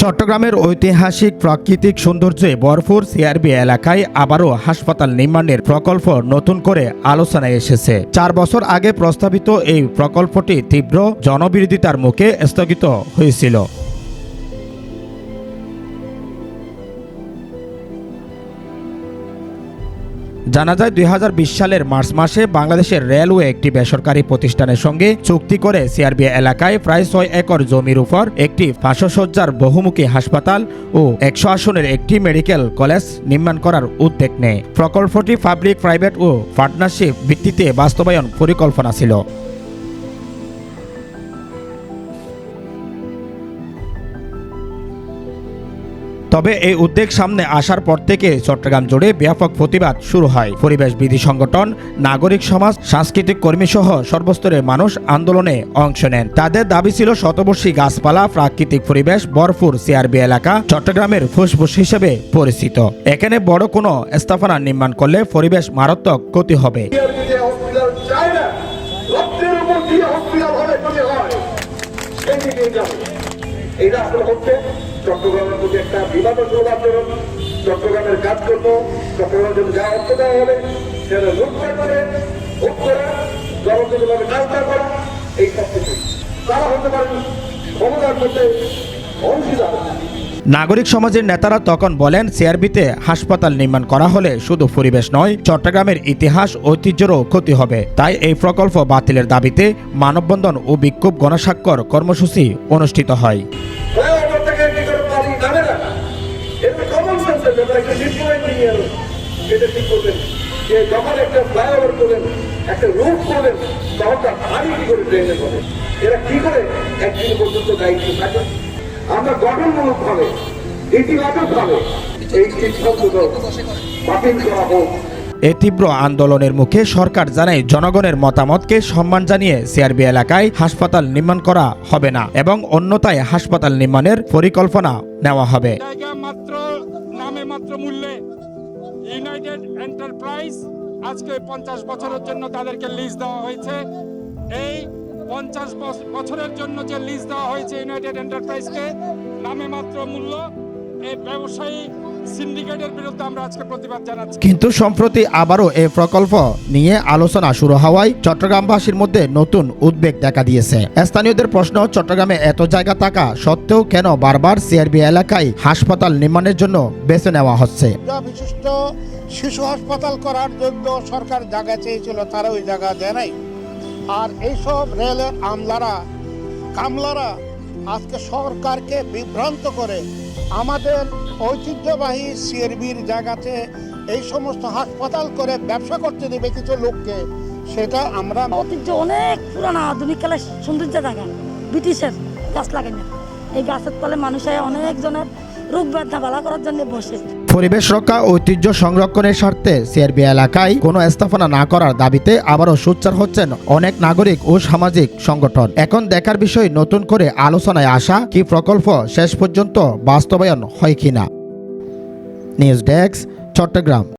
চট্টগ্রামের ঐতিহাসিক প্রাকৃতিক সৌন্দর্যে ভরপুর সিআরবি এলাকায় আবারও হাসপাতাল নির্মাণের প্রকল্প নতুন করে আলোচনায় এসেছে। 4 বছর আগে প্রস্তাবিত এই প্রকল্পটি তীব্র জনবিরোধিতার মুখে স্থগিত হয়েছিল। জানা যায় 2020 সালের মার্চ মাসে বাংলাদেশের রেলওয়ে একটি বেসরকারি প্রতিষ্ঠানের সঙ্গে চুক্তি করে সিআরবি এলাকায় প্রায় 6 একর জমির উপর একটি 500 শয্যার বহুমুখী হাসপাতাল ও 100 আসনের একটি মেডিকেল কলেজ নির্মাণ করার উদ্যোগ নেয়। প্রকল্পটি পাবলিক প্রাইভেট ও পার্টনারশিপ ভিত্তিতে বাস্তবায়ন পরিকল্পনা ছিল। তবে এই উদ্যোগ সামনে আসার পর থেকে চট্টগ্রাম জুড়ে ব্যাপক প্রতিবাদ শুরু হয়। পরিবেশবিধি সংগঠন, নাগরিক সমাজ, সাংস্কৃতিক কর্মী সহ সর্বস্তরের মানুষ আন্দোলনে অংশ নেন। তাদের দাবি ছিল শতবর্ষী গাছপালা, প্রাকৃতিক পরিবেশ ভরপুর সিআরবি এলাকা চট্টগ্রামের ফুসফুস হিসেবে পরিচিত। এখানে বড় কোনো স্থাপনা নির্মাণ করলে পরিবেশ মারাত্মক ক্ষতি হবে। চট্টগ্রামের প্রতি একটা বিবাদজনক আচরণ, চট্টগ্রামের কাজ করবো, চট্টগ্রামের জন্য যা অর্থ দেওয়া হবে সেটা লুটপাট করে ভোট করা, জনপ্রতিভাবে কাজটা করা, এই সব কিছু তারা হতে পারেন ক্ষমতার মধ্যে অংশীদার। নাগরিক সমাজের নেতারা তখন বলেন, সিআরবিতে হাসপাতাল নির্মাণ করা হলে শুধু পরিবেশ নয়, চট্টগ্রামের ইতিহাস ঐতিহ্যেরও ক্ষতি হবে। তাই এই প্রকল্প বাতিলের দাবিতে মানববন্ধন ও বিক্ষোভ গণস্বাক্ষর কর্মসূচি অনুষ্ঠিত হয়। যখন একটা ফ্লাইওভার করবেন, একটা রুট করবেন, তখন তার পানি কি করে ড্রেনে পড়ে, এরা কি করে একদিন পর্যন্ত দায়িত্ব থাকে। আমরা গঠনমূলক ভাবে, ইতিবাচক ভাবে এই সিদ্ধান্তগুলো বাতিল করা হোক। এই তীব্র আন্দোলনের মুখে সরকার জানায়, জনগণের মতামতকে সম্মান জানিয়ে সিআরবি এলাকায় হাসপাতাল নির্মাণ করা হবে না এবং অন্যথায় হাসপাতাল নির্মাণের পরিকল্পনা নেওয়া হবে। মাত্র মূল্যে ইউনাইটেড এন্টারপ্রাইজ আজকে 50 বছরের জন্য তাদেরকে লিজ দেওয়া হয়েছে। এই 50 বছরের জন্য যে লিজ দেওয়া হয়েছে ইউনাইটেড এন্টারপ্রাইজকে নামে মাত্র মূল্য, এই ব্যবসায়ী সিন্ডিকেটের বিরুদ্ধে আমরা আজকে প্রতিবাদ জানাচ্ছি। কিন্তু সম্প্রতি আবারও এই প্রকল্প নিয়ে আলোচনা শুরু হওয়ায় চট্টগ্রামবাসীর মধ্যে নতুন উদ্বেগ দেখা দিয়েছে। স্থানীয়দের প্রশ্ন, চট্টগ্রামে এত জায়গা থাকা সত্ত্বেও কেন বারবার সিআরবি এলাকায় হাসপাতাল নির্মাণের জন্য বেছে নেওয়া হচ্ছে? বিশিষ্ট শিশু হাসপাতাল করার জন্য সরকার জায়গা চেয়েছিল, তারা ওই জায়গা দেয় নাই। আর এইসব রেলের কামলারা আজকে সরকারকে বিভ্রান্ত করে আমাদের ঐতিহ্যবাহী সিআরবির জায়গাতে এই সমস্ত হাসপাতাল করে ব্যবসা করতে দেবে কিছু লোককে, সেটা আমরা ঐতিহ্য অনেক পুরানো আধুনিক কালের সৌন্দর্য জায়গা, ব্রিটিশের গাছ লাগে না, এই গাছের তলে মানুষের অনেক জনের রোগ ব্যাধা ভালো করার জন্য বসে। পরিবেশ রক্ষা, ঐতিহ্য সংরক্ষণের স্বার্থে সিআরবি এলাকায় কোনো স্থাপনা না করার দাবিতে আবারও সোচ্চার হচ্ছেন অনেক নাগরিক ও সামাজিক সংগঠন। এখন দেখার বিষয় নতুন করে আলোচনায় আসা কি প্রকল্প শেষ পর্যন্ত বাস্তবায়ন হয় কিনা। News desk, Chittagong.